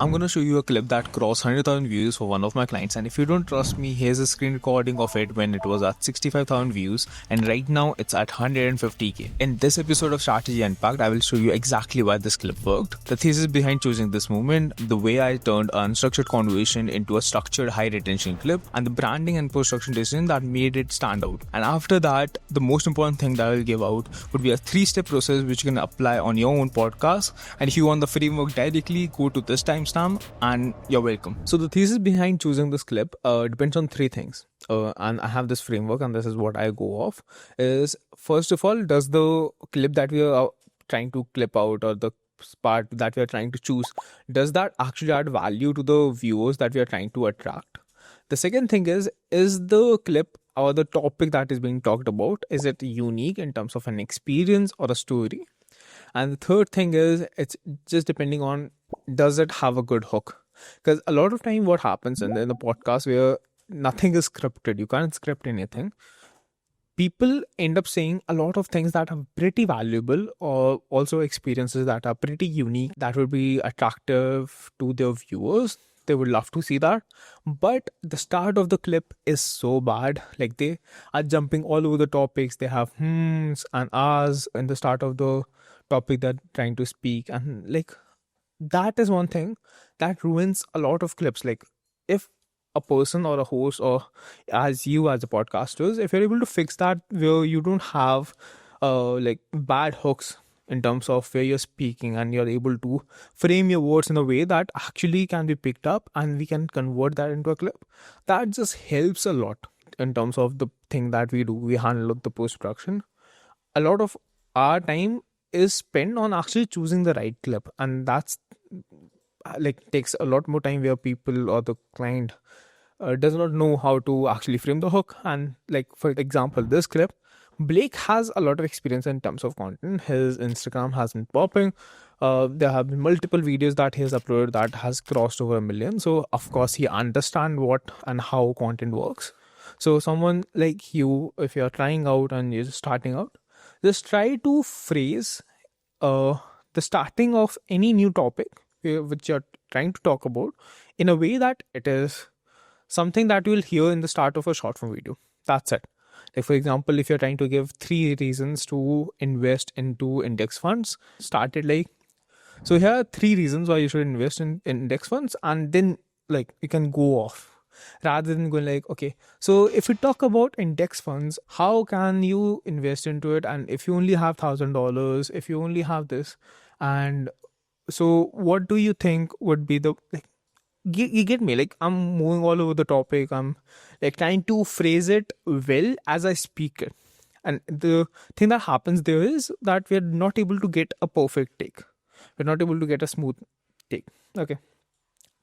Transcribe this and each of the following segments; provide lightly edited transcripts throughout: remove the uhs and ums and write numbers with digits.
I'm going to show you a clip that crossed 100,000 views for one of my clients, and if you don't trust me, here's a screen recording of it when it was at 65,000 views, and right now it's at 150k. In this episode of Strategy Unpacked, I will show you exactly why this clip worked, the thesis behind choosing this movement, the way I turned an unstructured conversation into a structured high retention clip, and the branding and post-production decision that made it stand out. And after that, the most important thing that I will give out would be a 3-step process which you can apply on your own podcast. And if you want the framework directly, go to this timestamp and you're welcome. So the thesis behind choosing this clip depends on 3 things. And I have this framework, and this is what I go off. Is first of all, does the clip that we are trying to clip out, or the part that we are trying to choose, does that actually add value to the viewers that we are trying to attract? The second thing is the clip or the topic that is being talked about, is it unique in terms of an experience or a story? And the third thing is, it's just depending on, does it have a good hook? Because a lot of time what happens in the podcast where nothing is scripted, you can't script anything, people end up saying a lot of things that are pretty valuable, or also experiences that are pretty unique, that would be attractive to their viewers. They would love to see that. But the start of the clip is so bad. Like, they are jumping all over the topics. They have hmms and ahs in the start of the topic they're trying to speak. And like, that is one thing that ruins a lot of clips. Like, if a person or a host, or as you as a podcasters, if you're able to fix that where you don't have like bad hooks in terms of where you're speaking, and you're able to frame your words in a way that actually can be picked up and we can convert that into a clip, that just helps a lot in terms of the thing that we do. We handle the post-production. A lot of our time is spent on actually choosing the right clip, and that's like takes a lot more time, where people or the client does not know how to actually frame the hook. And like, for example, this clip, Blake has a lot of experience in terms of content. His Instagram has been popping. There have been multiple videos that he has uploaded that has crossed over 1 million. So of course he understands what and how content works. So someone like you, if you're trying out and you're just starting out, just try to phrase the starting of any new topic which you're trying to talk about in a way that it is something that you'll hear in the start of a short form video. That's it. Like, for example, if you're trying to give 3 reasons to invest into index funds, start it like, so here are 3 reasons why you should invest in index funds, and then like you can go off, rather than going like, okay, so if we talk about index funds, how can you invest into it? And if you only have $1,000, if you only have this, and so what do you think would be the, like, you get me? Like, I'm moving all over the topic. I'm like trying to phrase it well as I speak it. And the thing that happens there is that we're not able to get a perfect take. We're not able to get a smooth take. Okay.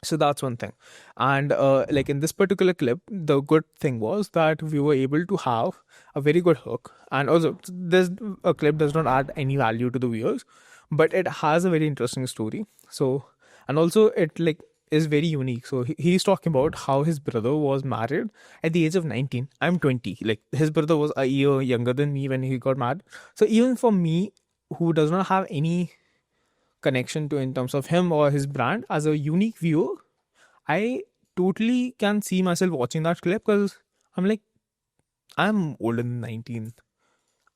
So that's one thing. And like in this particular clip, the good thing was that we were able to have a very good hook. And also, this a clip does not add any value to the viewers, but it has a very interesting story. So, and also it like is very unique. So he's talking about how his brother was married at the age of 19. I'm 20. Like, his brother was a year younger than me when he got married. So even for me, who does not have any connection to in terms of him or his brand, as a unique viewer, I totally can see myself watching that clip, because I'm like, I'm older than 19.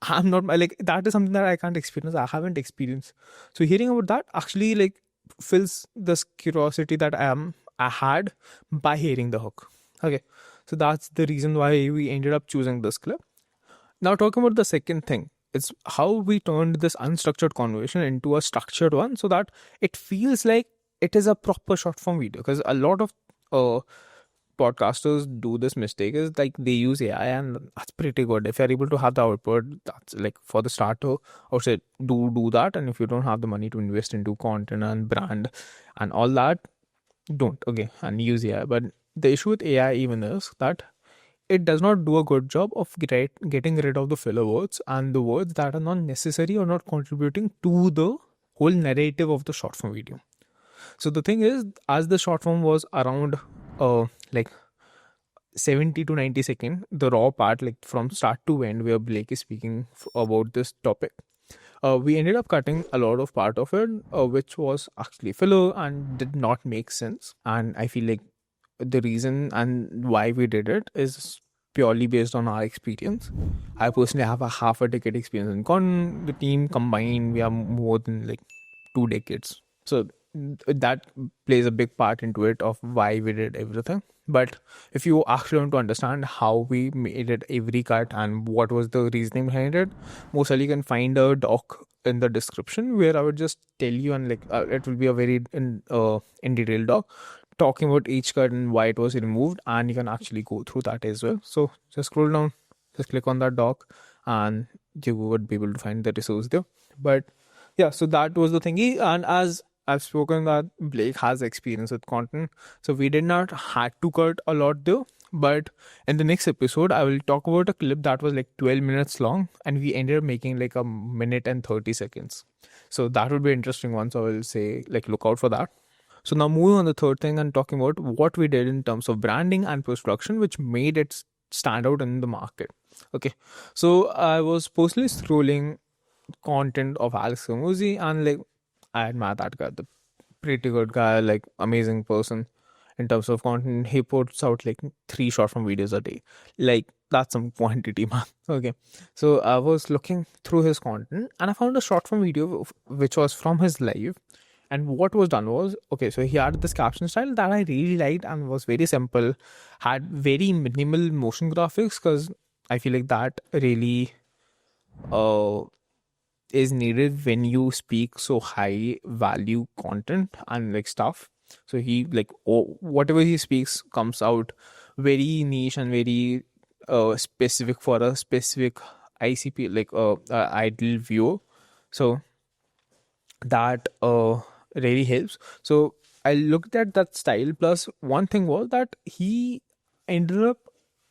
I'm not like, that is something that I can't experience. I haven't experienced. So hearing about that actually like fills this curiosity that I had by hearing the hook. Okay, so that's the reason why we ended up choosing this clip. Now, talking about the second thing, it's how we turned this unstructured conversation into a structured one, so that it feels like it is a proper short form video. Because a lot of podcasters do this mistake, is like they use AI, and that's pretty good. If you're able to have the output, that's like, for the starter, I would say do that. And if you don't have the money to invest into content and brand and all that, don't. Okay, and use AI. But the issue with AI even is that it does not do a good job of getting rid of the filler words and the words that are not necessary or not contributing to the whole narrative of the short form video. So the thing is, as the short form was around like 70 to 90 second, the raw part, like from start to end, where Blake is speaking about this topic, We ended up cutting a lot of part of it, which was actually filler and did not make sense. And I feel like the reason and why we did it is purely based on our experience. I personally have a half a decade experience in con. The team combined, we have more than like 2 decades. So that plays a big part into it of why we did everything. But if you actually want to understand how we made it every cut and what was the reasoning behind it, most likely you can find a doc in the description where I would just tell you, and like it will be a very in detail doc talking about each cut and why it was removed, and you can actually go through that as well. So just scroll down, just click on that doc, and you would be able to find the resource there. But yeah, so that was the thingy. And as I've spoken that Blake has experience with content, so we did not had to cut a lot there. But in the next episode, I will talk about a clip that was like 12 minutes long, and we ended up making like a minute and 30 seconds. So that would be interesting one. So I will say like look out for that. So now moving on the third thing and talking about what we did in terms of branding and post-production, which made it stand out in the market. Okay, so I was personally scrolling content of Alex Ramosi, and like I admire that guy, the pretty good guy, like amazing person in terms of content. He puts out like 3 short form videos a day. Like that's some quantity, man. Okay. So I was looking through his content and I found a short form video which was from his live. And what was done was, okay, so he had this caption style that I really liked and was very simple, had very minimal motion graphics because I feel like that really uh is needed when you speak so high value content and like stuff. So he like whatever he speaks comes out very niche and very specific for a specific ICP, like ideal viewer. So that really helps. So I looked at that style. Plus, one thing was that he ended up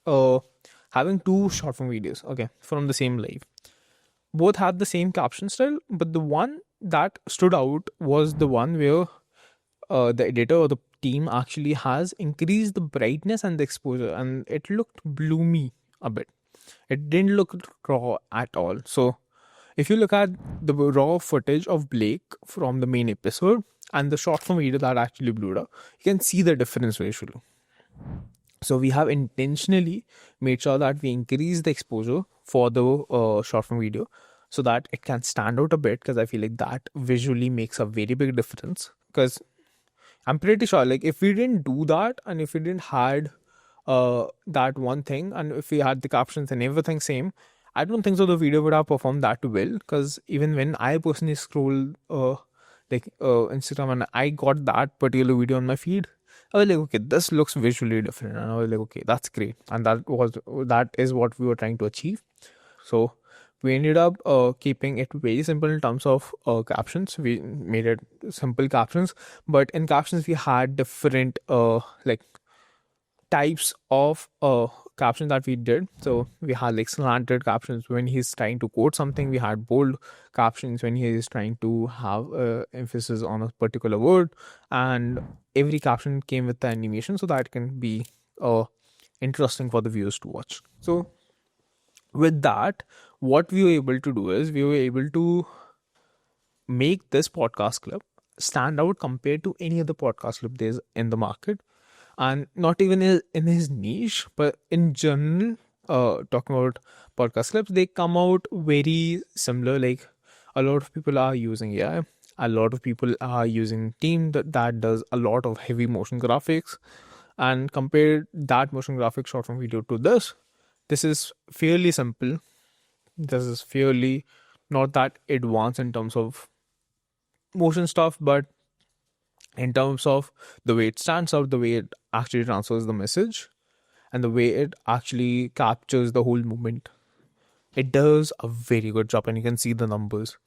uh, having 2 short form videos, okay, from the same live. Both had the same caption style, but the one that stood out was the one where the editor or the team actually has increased the brightness and the exposure, and it looked bloomy a bit. It didn't look raw at all. So if you look at the raw footage of Blake from the main episode and the short form video that actually blew up, you can see the difference visually. So we have intentionally made sure that we increase the exposure for the short form video so that it can stand out a bit, because I feel like that visually makes a very big difference. Because I'm pretty sure like if we didn't do that and if we didn't had that one thing and if we had the captions and everything same, I don't think so the video would have performed that well. Because even when I personally scroll Instagram and I got that particular video on my feed, I was like, okay, this looks visually different, and I was like, okay, that's great, and that is what we were trying to achieve. So we ended up keeping it very simple in terms of captions. We made it simple captions, but in captions we had different like types of captions that we did. So we had like slanted captions when he's trying to quote something. We had bold captions when he is trying to have emphasis on a particular word, and every caption came with the animation so that it can be interesting for the viewers to watch. So with that, what we were able to do is we were able to make this podcast clip stand out compared to any other podcast clip there's in the market, and not even in his niche, but in general. Talking about podcast clips, they come out very similar. Like a lot of people are using AI, a lot of people are using team that does a lot of heavy motion graphics, and compare that motion graphic short form video to this is fairly simple. This is fairly not that advanced in terms of motion stuff, but in terms of the way it stands out, the way it actually transfers the message, and the way it actually captures the whole moment, it does a very good job, and you can see the numbers.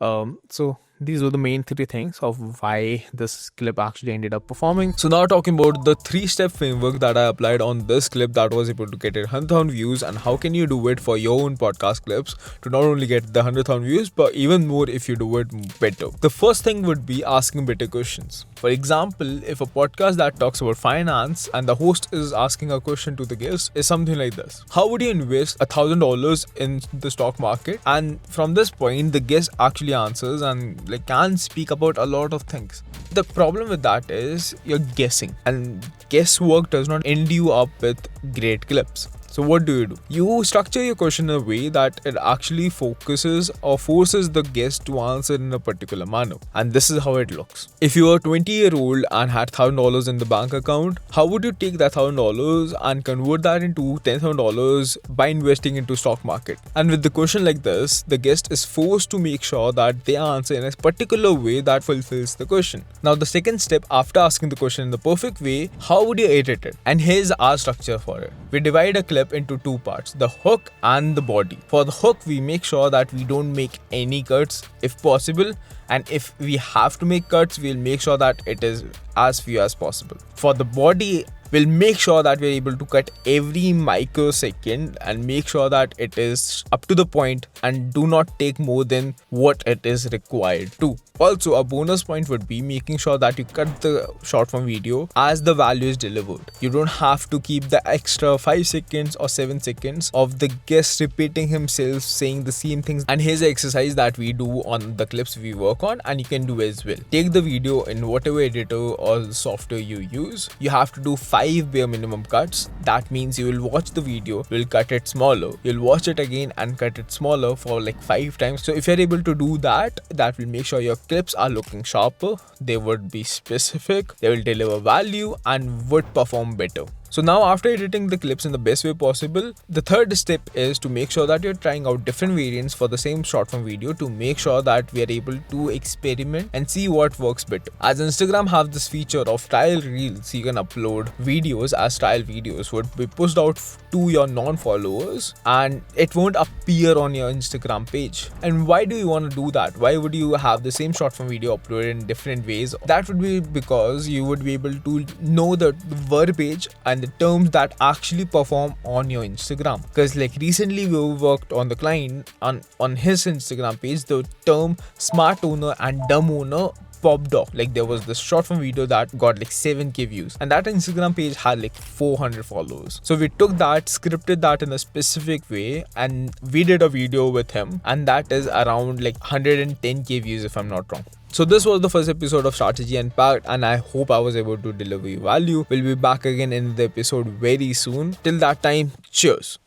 So these were the main three things of why this clip actually ended up performing. So now talking about the 3-step framework that I applied on this clip that was able to get it 100,000 views, and how can you do it for your own podcast clips to not only get the 100,000 views but even more if you do it better. The first thing would be asking better questions. For example, if a podcast that talks about finance and the host is asking a question to the guest is something like this: how would you invest $1,000 in the stock market? And from this point the guest actually answers and can speak about a lot of things. The problem with that is you're guessing, and guesswork does not end you up with great clips. So what do? You structure your question in a way that it actually focuses or forces the guest to answer in a particular manner. And this is how it looks. If you are 20-year-old and had $1,000 in the bank account, how would you take that $1,000 and convert that into $10,000 by investing into stock market? And with the question like this, the guest is forced to make sure that they answer in a particular way that fulfills the question. Now the second step after asking the question in the perfect way, how would you edit it? And here's our structure for it. We divide a clip into two parts, the hook and the body. For the hook, we make sure that we don't make any cuts if possible, and if we have to make cuts, we'll make sure that it is as few as possible. For the body, we'll make sure that we're able to cut every microsecond and make sure that it is up to the point and do not take more than what it is required to. Also, a bonus point would be making sure that you cut the short form video as the value is delivered. You don't have to keep the extra 5 seconds or 7 seconds of the guest repeating himself saying the same things. And here's the exercise that we do on the clips we work on, and you can do as well. Take the video in whatever editor or software you use. You have to do 5 bare minimum cuts. That means you will watch the video, you'll cut it smaller, you'll watch it again and cut it smaller for 5 times. So if you're able to do that, that will make sure your clips are looking sharper, they would be specific, they will deliver value and would perform better. So now after editing the clips in the best way possible, the third step is to make sure that you're trying out different variants for the same short form video to make sure that we are able to experiment and see what works better. As Instagram have this feature of trial reels, you can upload videos as trial videos would be pushed out to your non-followers and it won't appear on your Instagram page. And why do you want to do that? Why would you have the same short form video uploaded in different ways? That would be because you would be able to know the verbiage and the terms that actually perform on your Instagram. Because recently we worked on the client on his Instagram page, the term smart owner and dumb owner popped off. There was this short form video that got 7k views, and that Instagram page had 400 followers. So we took that, scripted that in a specific way, and we did a video with him, and that is around 110k views if I'm not wrong. So this was the first episode of Strategy Unpacked, and I hope I was able to deliver you value. We'll be back again in the episode very soon. Till that time, cheers.